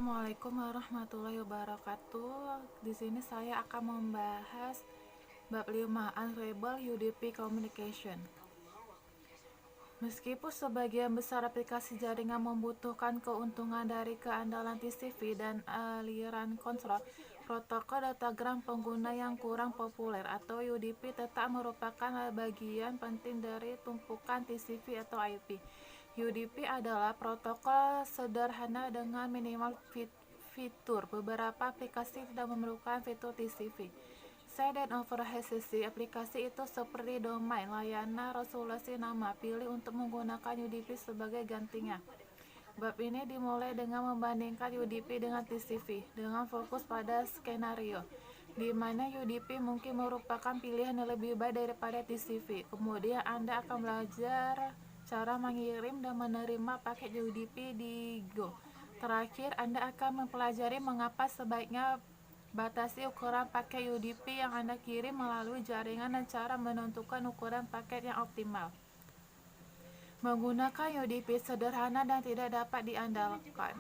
Assalamualaikum warahmatullahi wabarakatuh. Di sini saya akan membahas bab 5 Unreliable UDP Communication. Meskipun sebagian besar aplikasi jaringan membutuhkan keuntungan dari keandalan TCP dan aliran kontrol, protokol datagram pengguna yang kurang populer atau UDP tetap merupakan bagian penting dari tumpukan TCP atau IP. UDP adalah protokol sederhana dengan minimal fitur. Beberapa aplikasi tidak memerlukan fitur TCP. Send and overhead sesi aplikasi itu seperti domain, layanan, resolusi nama. Pilih untuk menggunakan UDP sebagai gantinya. Bab ini dimulai dengan membandingkan UDP dengan TCP, dengan fokus pada skenario di mana UDP mungkin merupakan pilihan yang lebih baik daripada TCP. Kemudian Anda akan belajar cara mengirim dan menerima paket UDP di Go. Terakhir, Anda akan mempelajari mengapa sebaiknya batasi ukuran paket UDP yang Anda kirim melalui jaringan dan cara menentukan ukuran paket yang optimal. Menggunakan UDP sederhana dan tidak dapat diandalkan.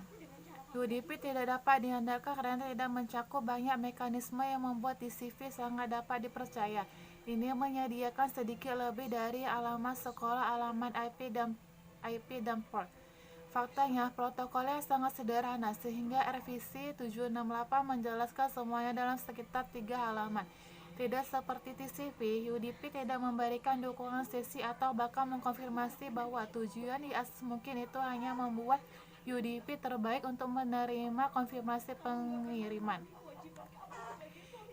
UDP tidak dapat diandalkan karena tidak mencakup banyak mekanisme yang membuat TCP sangat dapat dipercaya. Ini menyediakan sedikit lebih dari alamat sekolah, alamat IP dan port. Faktanya, protokolnya sangat sederhana sehingga RVC 768 menjelaskan semuanya dalam sekitar 3 halaman. Tidak seperti TCP, UDP tidak memberikan dukungan sesi atau bahkan mengkonfirmasi bahwa tujuan mungkin itu hanya membuat UDP terbaik untuk menerima konfirmasi pengiriman.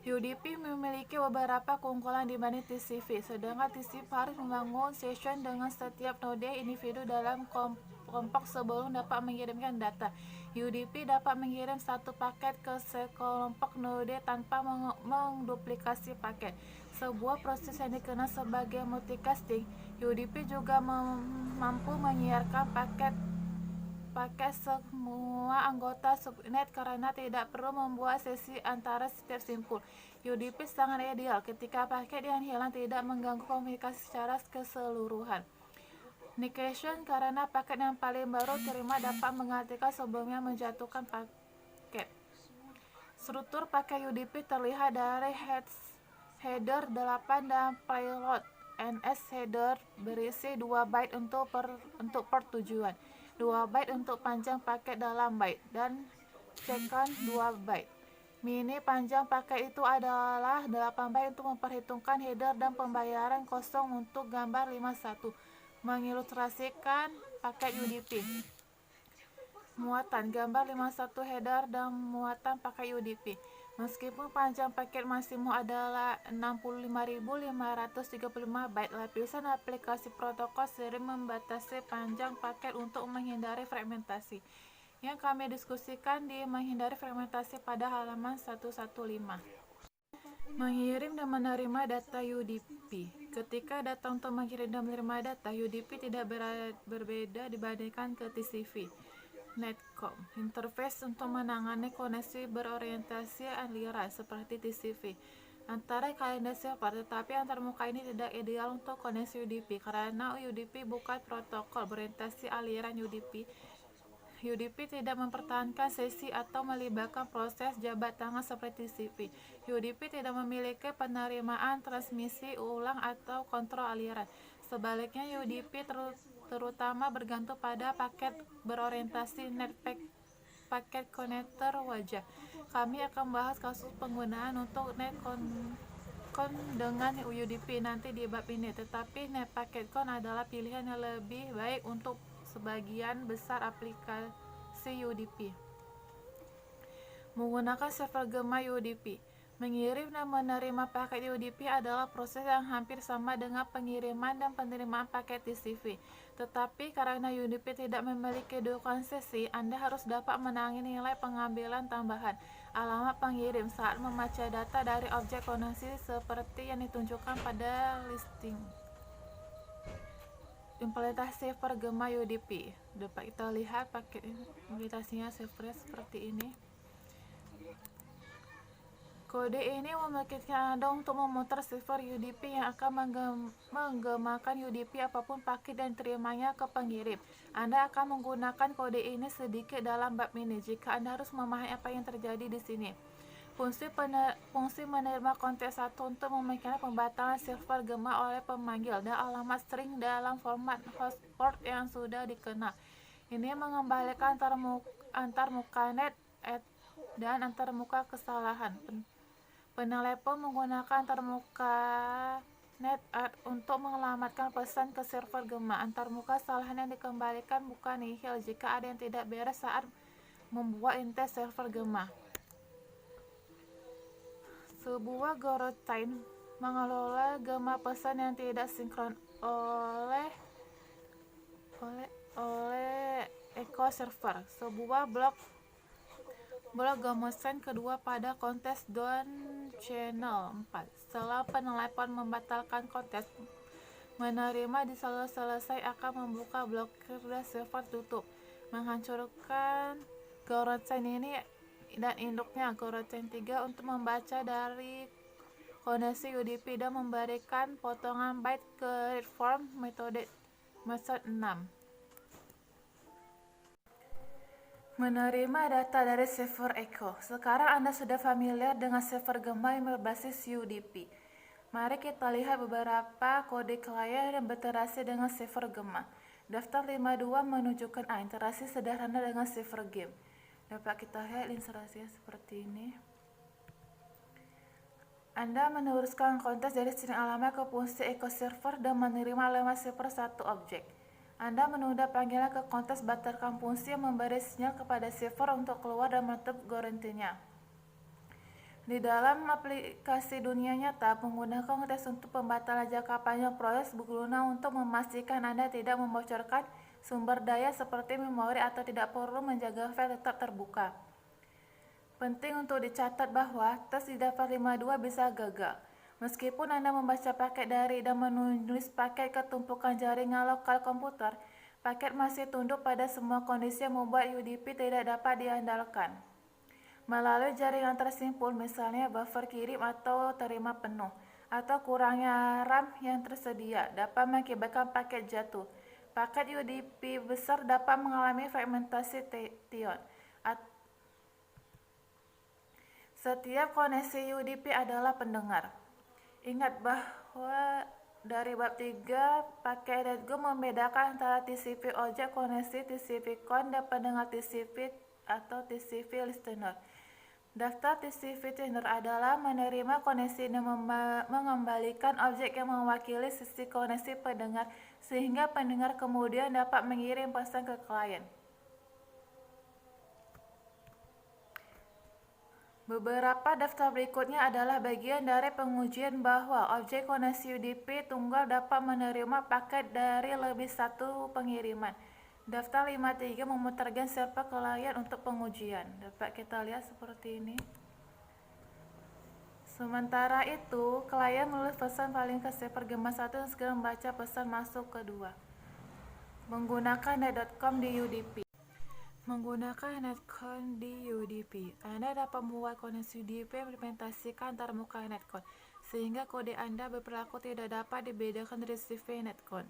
UDP memiliki beberapa keunggulan dibanding TCP, sedangkan TCP harus membangun session dengan setiap node individu dalam kelompok sebelum dapat mengirimkan data. UDP dapat mengirim satu paket ke sekelompok node tanpa menduplikasi paket, sebuah proses yang dikenal sebagai multicasting. UDP juga mampu menyiarkan paket semua anggota subnet karena tidak perlu membuat sesi antara setiap simpul. UDP sangat ideal ketika paket yang hilang tidak mengganggu komunikasi secara keseluruhan. Negation karena paket yang paling baru terima dapat menggantikan sebelumnya menjatuhkan paket. Struktur paket UDP terlihat dari header 8 dan payload. NS header berisi 2 byte untuk port tujuan, 2 byte untuk panjang paket dalam byte, dan second 2 byte. Mini panjang paket itu adalah 8 byte untuk memperhitungkan header dan pembayaran kosong untuk gambar 51. Mengilustrasikan paket UDP. Muatan gambar 51 header dan muatan paket UDP. Meskipun panjang paket maksimum adalah 65.535 byte, lapisan aplikasi protokol sering membatasi panjang paket untuk menghindari fragmentasi. Yang kami diskusikan di menghindari fragmentasi pada halaman 115. Mengirim dan menerima data UDP. Ketika data untuk mengirim dan menerima data UDP tidak berbeda dibandingkan ke TCP. Netcom, interface untuk menangani koneksi berorientasi aliran seperti TCP antara kalian dan server, tetapi antarmuka ini tidak ideal untuk koneksi UDP karena UDP bukan protokol berorientasi aliran UDP. UDP tidak mempertahankan sesi atau melibatkan proses jabat tangan seperti TCP. UDP tidak memiliki penerimaan transmisi ulang atau kontrol aliran. Sebaliknya, UDP terutama bergantung pada paket berorientasi netpack paket connector wajah. Kami akan bahas kasus penggunaan untuk netcon dengan UDP nanti di bab ini, tetapi netpacketcon adalah pilihan yang lebih baik untuk sebagian besar aplikasi UDP. Menggunakan server gema UDP. Mengirim dan menerima paket UDP adalah proses yang hampir sama dengan pengiriman dan penerimaan paket TCP. Tetapi karena UDP tidak memiliki dukungan sesi, Anda harus dapat menangani nilai pengambilan tambahan alamat pengirim saat membaca data dari objek koneksi seperti yang ditunjukkan pada listing. Implementasi server gema UDP. Dapat kita lihat paket implementasinya server seperti ini. Kode ini memungkinkan Anda untuk memutar server UDP yang akan menggemakan UDP apapun paket dan terimanya ke pengirim. Anda akan menggunakan kode ini sedikit dalam bab ini jika Anda harus memahami apa yang terjadi di sini. Fungsi menerima konteks 1 untuk memungkinkan pembatalan server gema oleh pemanggil dan alamat string dalam format host port yang sudah dikenal. Ini mengembalikan antarmuka net dan antarmuka kesalahan. Penelepon menggunakan antarmuka NetAdd untuk mengelamatkan pesan ke server gema. Antarmuka kesalahan yang dikembalikan bukan nihil jika ada yang tidak beres saat membuat intes server gema. Sebuah coroutine mengelola gema pesan yang tidak sinkron oleh echo server. Sebuah blok gemosen kedua pada kontes down channel 4. Setelah penelepon membatalkan kontes menerima selesai akan membuka blokir dan server tutup, menghancurkan coroutine ini dan induknya coroutine 3 untuk membaca dari koneksi UDP dan memberikan potongan byte ke readform method 6. Menerima data dari server echo. Sekarang Anda sudah familiar dengan server gema yang berbasis UDP. Mari kita lihat beberapa kode klien yang berinteraksi dengan server gema. Daftar 52 menunjukkan interaksi sederhana dengan server game. Dapat kita lihat ilustrasinya seperti ini. Anda meneruskan konteks dari string alamat ke fungsi echo server dan menerima alamat server satu objek. Anda menunda panggilan ke konteks batalkan fungsi yang memberi sinyal kepada server untuk keluar dan menutup garantinya. Di dalam aplikasi dunia nyata, menggunakan konteks untuk pembatalan jangka panjang proses berguna untuk memastikan Anda tidak membocorkan sumber daya seperti memori atau tidak perlu menjaga file tetap terbuka. Penting untuk dicatat bahwa tes di daftar 52 bisa gagal. Meskipun Anda membaca paket dari dan menulis paket ke tumpukan jaringan lokal komputer, paket masih tunduk pada semua kondisi yang membuat UDP tidak dapat diandalkan. Melalui jaringan tersimpul, misalnya buffer kirim atau terima penuh, atau kurangnya RAM yang tersedia, dapat mengakibatkan paket jatuh. Paket UDP besar dapat mengalami fragmentasi tion. Setiap koneksi UDP adalah pendengar. Ingat bahwa dari bab 3, pakai NetGo membedakan antara TCP objek koneksi TCP con dan pendengar TCP atau TCP listener. Daftar TCP listener adalah menerima koneksi dan mengembalikan objek yang mewakili sisi koneksi pendengar sehingga pendengar kemudian dapat mengirim pesan ke klien. Beberapa daftar berikutnya adalah bagian dari pengujian bahwa objek koneksi UDP tunggal dapat menerima paket dari lebih satu pengiriman. Daftar 53 memutarkan server klien untuk pengujian. Dapat kita lihat seperti ini. Sementara itu, klien menulis pesan paling ke server gema 1 dan segera membaca pesan masuk kedua. Menggunakan net.com di UDP. Menggunakan netcon di UDP, Anda dapat membuat koneksi UDP implementasikan antarmuka netcon, sehingga kode Anda berperilaku tidak dapat dibedakan dari CV netcon.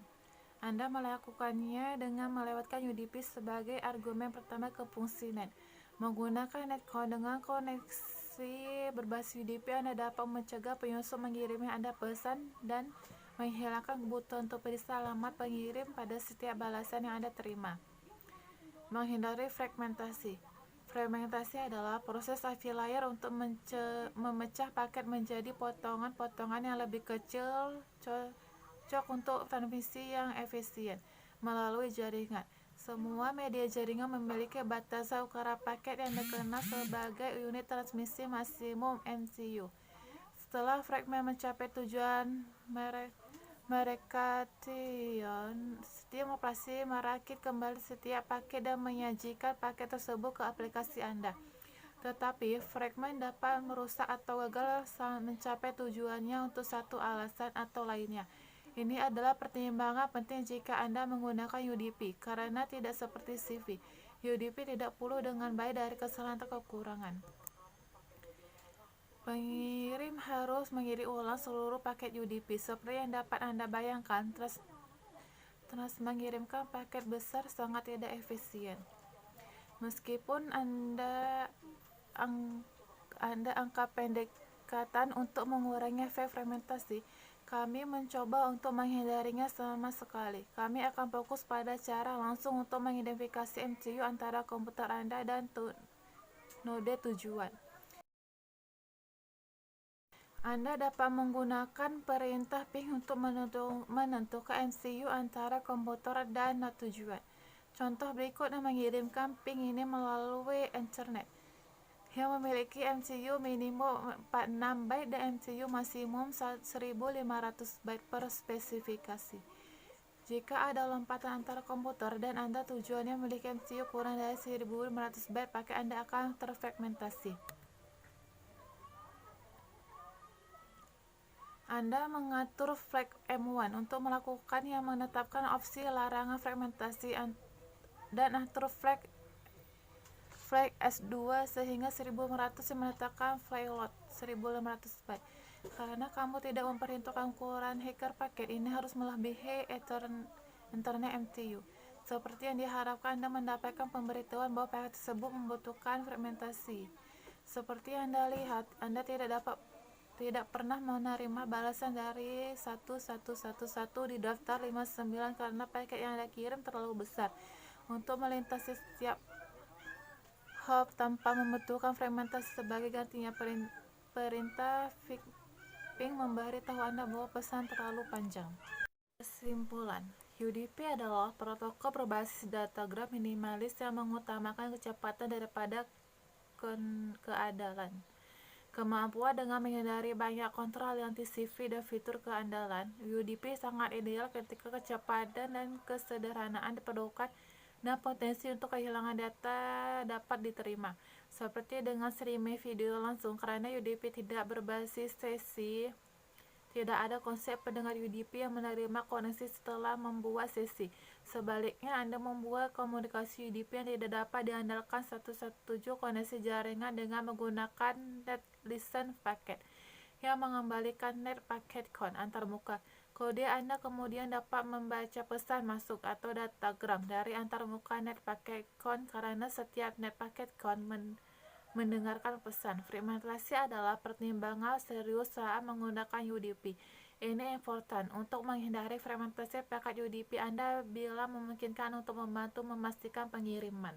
Anda melakukannya dengan melewatkan UDP sebagai argumen pertama ke fungsi net. Menggunakan netcon dengan koneksi berbasis UDP, Anda dapat mencegah penyusup mengirimnya Anda pesan dan menghilangkan kebutuhan untuk periksa alamat pengirim pada setiap balasan yang Anda terima. Menghindari fragmentasi. Fragmentasi adalah proses API layer untuk memecah paket menjadi potongan-potongan yang lebih kecil, cocok untuk transmisi yang efisien melalui jaringan. Semua media jaringan memiliki batasan ukuran paket yang dikenal sebagai unit transmisi maksimum MTU. Setelah fragmen mencapai tujuan mereka sistem operasi merakit kembali setiap paket dan menyajikan paket tersebut ke aplikasi Anda. Tetapi, fragmen dapat merusak atau gagal saat mencapai tujuannya untuk satu alasan atau lainnya. Ini adalah pertimbangan penting jika Anda menggunakan UDP, karena tidak seperti CV. UDP tidak pulih dengan baik dari kesalahan atau kekurangan. Pengirim harus mengirim ulang seluruh paket UDP. Seperti yang dapat Anda bayangkan, mengirimkan paket besar sangat tidak efisien. Meskipun Anda angka pendekatan untuk mengurangi efek fragmentasi, kami mencoba untuk menghindarinya sama sekali. Kami akan fokus pada cara langsung untuk mengidentifikasi MCU antara komputer Anda dan node tujuan. Anda dapat menggunakan perintah ping untuk menentukan MCU antara komputer dan node tujuan. Contoh berikut yang mengirimkan ping ini melalui internet, yang memiliki MCU minimum 46 byte dan MCU maksimum 1500 byte per spesifikasi. Jika ada lompatan antara komputer dan Anda tujuannya memiliki MCU kurang dari 1500 byte, paket Anda akan terfragmentasi. Anda mengatur flag M1 untuk melakukan yang menetapkan opsi larangan fragmentasi dan atur flag S2 sehingga 1500 yang menetapkan flyload 1500 byte. Karena kamu tidak memperhitungkan ukuran hacker paket, ini harus melebihi internet MCU. Seperti yang diharapkan, Anda mendapatkan pemberitahuan bahwa paket tersebut membutuhkan fragmentasi. Seperti yang Anda lihat, Anda tidak pernah menerima balasan dari 1111 di daftar 59 karena paket yang Anda kirim terlalu besar untuk melintasi setiap hop tanpa membutuhkan fragmentasi. Sebagai gantinya, perintah ping memberitahu Anda bahwa pesan terlalu panjang. Kesimpulan, UDP adalah protokol berbasis datagram minimalis yang mengutamakan kecepatan daripada keandalan. Kemampuan dengan menghindari banyak kontrol aliansi CV dan fitur keandalan, UDP sangat ideal ketika kecepatan dan kesederhanaan diperlukan dan potensi untuk kehilangan data dapat diterima, seperti dengan streaming video langsung. Karena UDP tidak berbasis sesi, tidak ada konsep pendengar UDP yang menerima koneksi setelah membuat sesi. Sebaliknya, Anda membuat komunikasi UDP yang tidak dapat diandalkan 117 koneksi jaringan dengan menggunakan net listen packet yang mengembalikan net packet count antarmuka. Kode Anda kemudian dapat membaca pesan masuk atau datagram dari antarmuka net packet count karena setiap net packet count mendengarkan pesan. Fragmentasi adalah pertimbangan serius saat menggunakan UDP. Ini important untuk menghindari fragmentasi paket UDP Anda bila memungkinkan untuk membantu memastikan pengiriman.